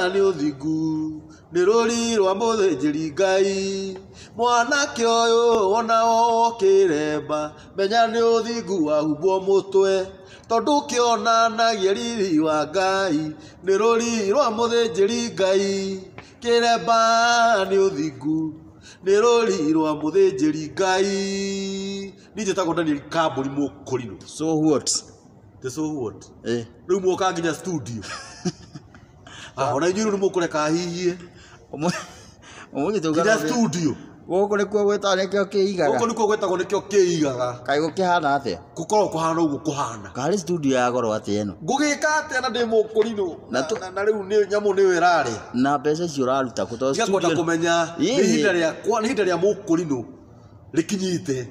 ni uthingu ni ruri rwa muthĩnjĩri Ngai mwanake ũyũ ona okĩremba menya ni uthingu wahumbwo mũtwe tondu kĩonanagia riri wa Ngai ni ruri rwa muthĩnjĩri Ngai kĩremba ni uthingu ni ruri rwa muthĩnjĩri Ngai nije tako Daniel Kamburi mũkũrinũ. So what? So what? Rĩu muoka nginya studio. Ona inyuĩ nĩ mũkũreka hihie. Ũmũthĩ nginya studio. Gũkũ nĩkuo gwĩtagwo nĩkĩo kĩigaga. Gũkũ nĩkuo gwĩtagwo nĩkĩo kĩigaga. Kaĩ gũkĩhana atĩa? Gũkorwo kũhana ũguo kũhana. Karĩ studio ya goro atĩa ĩno? Ngũgĩka atĩa na ndĩ mũkũrinũ? Na rĩu nĩ nyamũ nĩyo ĩrarĩ. Na mbeca icio ũraruta kũ tondũ studio. Ngĩkwenda kũmenya nĩ ihinda rĩa mũkũrinũ rĩkinyĩte.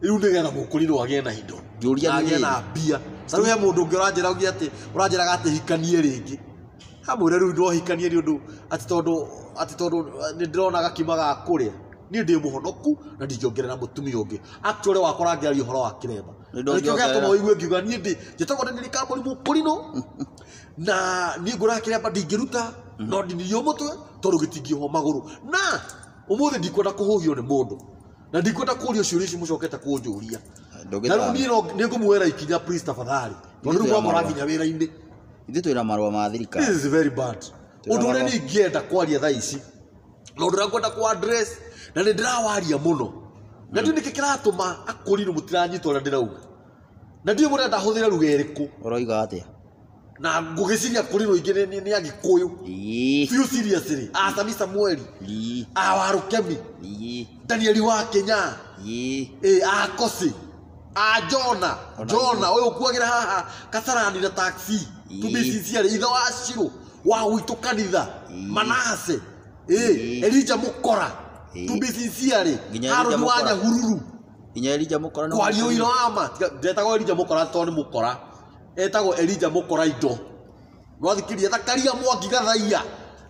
Rĩu nĩgetha mũkũrinũ agĩe na indo. Agĩe na mbia. Rĩu he mũndũ ũngĩ ũranjĩragia atĩ ũranjĩraga atĩ hikanie rĩngĩ. Hamwe rĩu ndohikanie nĩ ũndũ atĩ tondũ nĩ ndĩrona gakima ga kũrĩa. Niĩ ndĩ mũhonoku na ndingĩongerera mũtumia ũngĩ. Actually wakora ngĩaria ũhoro wa kĩremba. Nĩkĩo gĩatũma ũigue ngiuga niĩ njĩtagwo Daniel Kamburi mũkũrinũ. Na niĩ ngũraga kĩremba ndingĩruta no ndinirio mũtwe tondũ gĩtingĩohwo magũrũ. Na ũmũthĩ ndikwenda kũhũhio nĩ mũndũ. Na ndikwenda kũũrio ciũria ici mũcokete kũnjũria. Na rĩu niĩ nĩ ngũmuoera ikinya please tafadhali. Tondũ rĩu mwakora nginya wĩra-inĩ. Ithuĩ twĩna marũa ma thirikari. This is very bad. Ũndũ ũrĩa niĩ ingĩenda kwaria thaa ici na ũndũ ũrĩa ngwenda ku address na nĩ ndĩrawaria mũno. Na ndiũ nĩkĩ kĩratũma akũrinũ mũtiranyita ũrĩa ndĩrauga. Na ndiũ mũrenda hũthĩre lugha ĩrĩkũ. Ũroiga atĩa? Na ngũgĩciria akũrinũ ingĩ nĩ Agĩkũyũ. Few seriously. Sami Samueli. Warũkemi. Daniel wa Kenya. Kosi. Jona ũyũ ũkuagĩra haha Kasarani na taxi. Tubicicia ithe wa Shiro wa gwitũ kanitha Manase. Elijah Mũkora. Tubicicia Harũni wa Nyahururu. Elijah Mũkora no. Kwario irama. Ndetagwo Elijah Mũkora tondũ nĩ mũkora. Etagwo Elijah Mũkora indo. Rwathikiria Thakaria Mwangi Gathaia.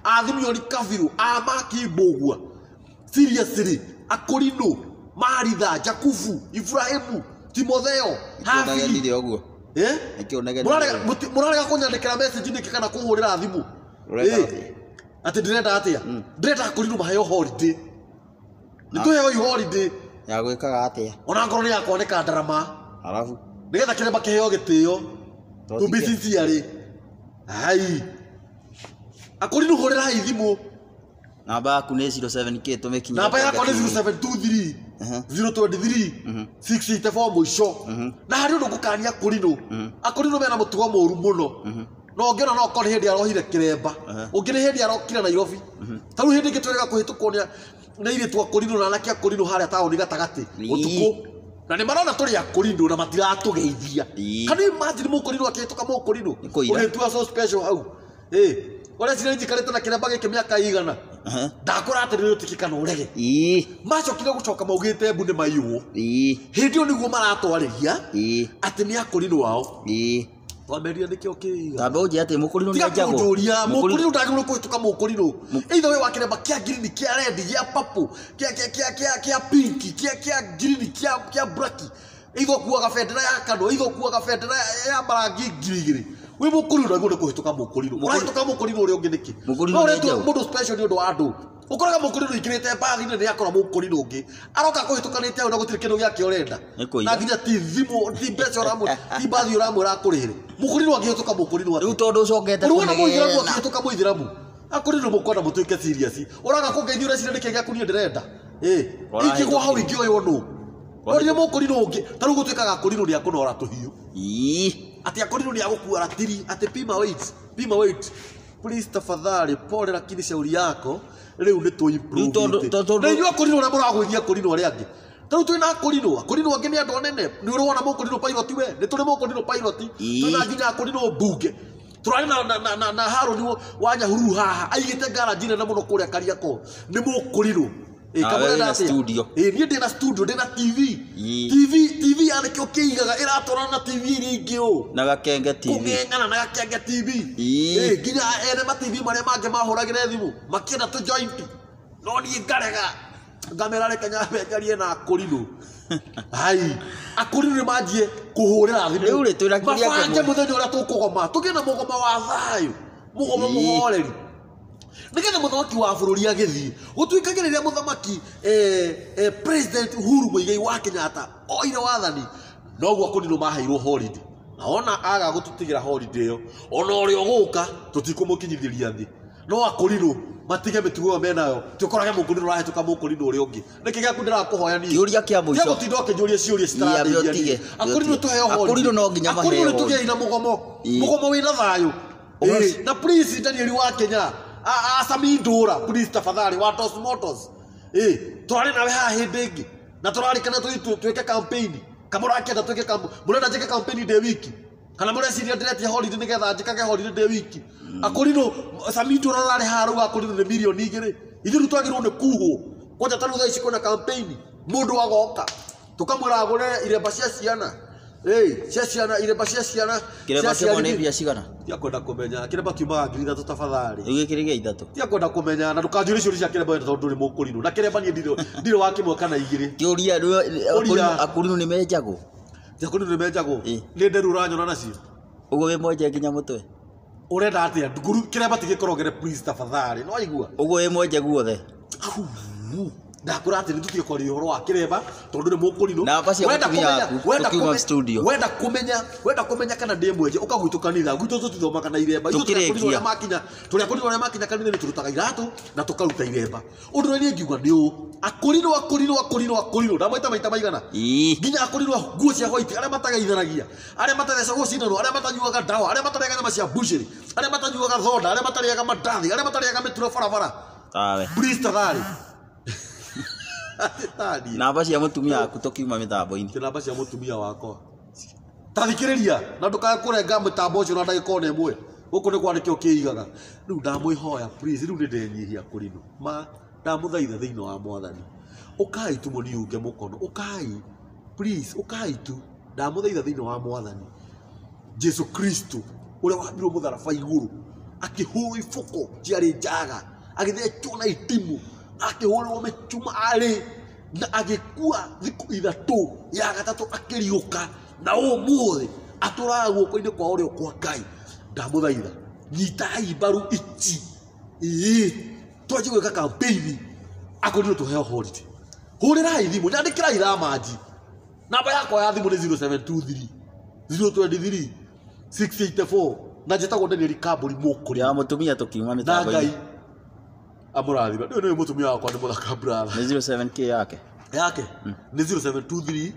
Athimioni Kabiru Maki Mbũgua. Seriously akũrinũ Maritha Jakubu Ibrahimu Timotheo Hafi. Mũrarega kũnyandĩkĩra message nĩkĩ kana kũhũrĩra thimũ. Atĩ ndĩrenda atĩa? Ndĩrenda akũrinũ maheo holiday. Nĩtũheo holiday. Ya gwĩkaga atĩa? Ona ngoro nĩ yakwa nĩ kandarama. Alafu nĩgetha kĩremba kĩheo gĩtĩo. Tubicicia Hai. Akũrinũ hũrĩrai thimũ. Namba yaku nĩ 07K tũmĩkinyie. Namba yakwa nĩ 0723 023 684 mũico. Na harĩ ũndũ ngũkania akũrinũ. Akũrinũ mena mũtugo mũũru mũno. No ngĩona no korĩ hĩndĩ arohire kĩremba. Ũngĩ nĩ hĩndĩ arokire Nairobi. Ta rĩu hĩndĩ ĩngĩ twĩrĩga kũhĩtũkwo nĩ airĩtu akũrinũ na anake akũrinũ harĩa taũni gatagatĩ ũtukũ. Na nĩ marona tũrĩ akũrinũ na matiratũgeithia. Kana imagine mũkũrinũ akĩhĩtũka mũkũrinũ. Ũgĩtua so special hau. Wale sina njikarĩte na kĩremba gĩkĩ mĩaka igana. Ndakũra atĩ nĩ ũtikika na ũrege. Macokire gũcoka maugĩte mbu nĩ maiywo. Hĩndĩ ĩyo nĩguo maratwarĩria atĩ nĩ akũrinũ wao. Twameria nĩkĩo kĩiga. Tambe ũnjĩre atĩ mũkũrinũ nĩ ajagwo. Mũkũrinũ ndagĩrĩirwo kũhĩtũka mũkũrinũ. Either way wa kĩremba kĩa green kĩa red kĩa purple kĩa pink kĩa green kĩa black. Either kuaga bendera ya kano, either kuaga bendera ya marangi ngiri. We mũkũrinũ ndagĩrĩirwo kũhĩtũka mũkũrinũ. Ũrahĩtũka mũkũrinũ ũrĩa ũngĩ nĩkĩ? Mũndũ special nĩ ũndũ wa andũ. Ũkoraga mũkũrinũ ikĩrĩte bagi-inĩ nĩ akora mũkũrinũ ũngĩ. Aroka kũhĩtũkanĩte hau na gũtirĩ kĩndũ gĩake ũrenda. Na nginya ti thimũ, ti mbeca ũramwĩra, ti mbathi ũramwĩra akũrĩhĩre. Mũkũrinũ angĩhĩtũka mũkũrinũ atĩ. Rĩu tondũ ũcokete kũnegena. Mũithĩramu akĩhĩtũka mũithĩramu. Akũrinũ mũkwenda mũtuĩke serious. Ũraga kũngeithia ũreciria nĩkĩ gĩaku niĩ ndĩrenda. Ingĩgwa hau ingĩoywo nũ. Ũrĩa mũkũrinũ ũngĩ, ta rĩu gũtuĩkaga akũrinũ nĩ akũnora tũhiũ. Ati akũrinũ nĩ agũkua ratiri, ati pima weight. Please tafadhali pole lakini shauri yako leo nĩ tu improve. Na inyuĩ akũrinũ ũrĩa mũragwĩthia akũrinũ arĩa angĩ. Ta rĩu twĩna akũrinũ angĩ nĩ andũ anene. Nĩ ũrona mũkũrinũ pilot we, nĩ tũrĩ mũkũrinũ pilot. Twĩna nginya akũrinũ mbunge. Tũrarĩ na Harũni wa Nyahururu haha aigĩte garage nene mũno kũrĩa Kariakoo. Nĩ mũkũrinũ. Kamũrenda studio. Niĩ ndĩ na studio, ndĩ na TV. TV anĩkĩo kĩigaga ĩratwarana na TV iria ingĩ ũũ. Na Gakenge TV. Kũng'eng'ana na Gakenge TV. Nginya ene ma TV marĩa mangĩ mahũragĩra thimũ makĩenda tũ joint. No niĩ ngarega. Ngamera reke nyambe njarie na akũrinũ. Hai. Akũrinũ nĩ manjie kũhũrĩra thimũ. Rĩu rĩ twĩrakiria kĩmwe. Mũthenya ũrĩa tũkũgoma. Tũgĩe na mũgoma wa thayũ. Mũgoma mũhoreri. nigetha muthamaki wa bururi agithi gutuikagiriria muthamaki president Uhuru Muigai wa Kenyatta oire wathani noguo Akorinũ maheirwo holiday na ona aga gututigira holiday yo ona uri oguka tutikumukinyithiria thi no Akorinũ matige mitugo menayo tukorage Mũkũrinũ rahituka Mũkũrinũ uri ungi nikiga kundira kuhoya ni kiuria kia muico tego tindoke njurie ciuria citarathia Akorinũ tuheo holiday Akorinũ no nginya maheo Akorinũ tuge ina mugomo wina thayu na please Daniel wa Kenya Samindura please tafadhali Watos Motors turari nawe ha hindingi na turari kana tweke campaign kamura akenda tweke campaign murenda njike campaign de wiki kana mureciria ndireti holiday nigetha njikage holiday de wiki Akorinũ Samindura rari haru Akorinũ ni milioni 2 ithiru twagirwo ni kuhwo kwanja tanu thaa ici kuna campaign mundu agoka tukamwira agure iremba cia ciana cia ciana iremba cia ciana kireba kimone bia cigana tia kwenda kumenya kireba kiumaga 3,000 tafadhali iwe kirige 3 tia kwenda kumenya na ndukanjuri ciuri cia kireba tondu ri Mũkũrinũ na kireba ni ndire wa kimwe kana igiri kiuria Akorinũ ni menjago tia Akorinũ ni menjago ni nderu uranyona nacio ugo we mwenje nginya mutwe urenda atia nguru kireba tigikorogere please tafadhali no igua ugo we mwenje guothe ndakura ati nitutige kori horo wa kireba tondu ni Mũkũrinũ na basi tukiuma studio wenda kumenya kana ndimwenje ukagwitu kanitha gwitu tutithoma kana iremba itu turia Akorinũ makinya kanitha ni turutaga iratu na tukaruta iremba undu ni ngiuga ni Akorinũ ndamwita maita maigana nginya Akorinũ nguo cia white aria matageithanagia aria matathecagwo cindano aria matanyuaga ndawa aria matariaga nyama cia bushiri aria matanyuaga thoda aria matariaga mandathi aria matariaga mituro barabara awe please tafadhali namba cia mutumia aku tukiuma mithambo-ini namba cia mutumia wakwa tathikiriria na ndukae kurenga mitambo ucio na ndagika ona imwe guku ni kwandikio kiigaga riu ndamwihoya please riu ni ndenyihia Akorinũ ma ndamuthaitha thiini wa mwathani ukai tu muniunge mukono ukai please ukai tu ndamuthaitha thiini wa mwathani Jesu Kristo uria wambirwo mutharaba iguru akihurwo ibuko ciari njaga agithechwo na itimu akihurwo mechuma ari na agikua thiku ithatu ya gatatu akiriuka na umuthi aturaga guoko-ini kwa urio kwa Ngai ndamuthaitha nyitai mbaru ichi twanjie gwika campaign Akorinũ tuheo holiday hurirai thimu nyandikirai ramaji namba yakwa ya thimu ni 0723 023 684 na njitagwo Daniel Kamburi Mũkũrinũ ya mutumia tukiuma mithambo-ini amurathima ndio ni mutumia wakwa ni muthaka brother ni 07k yake ni 0723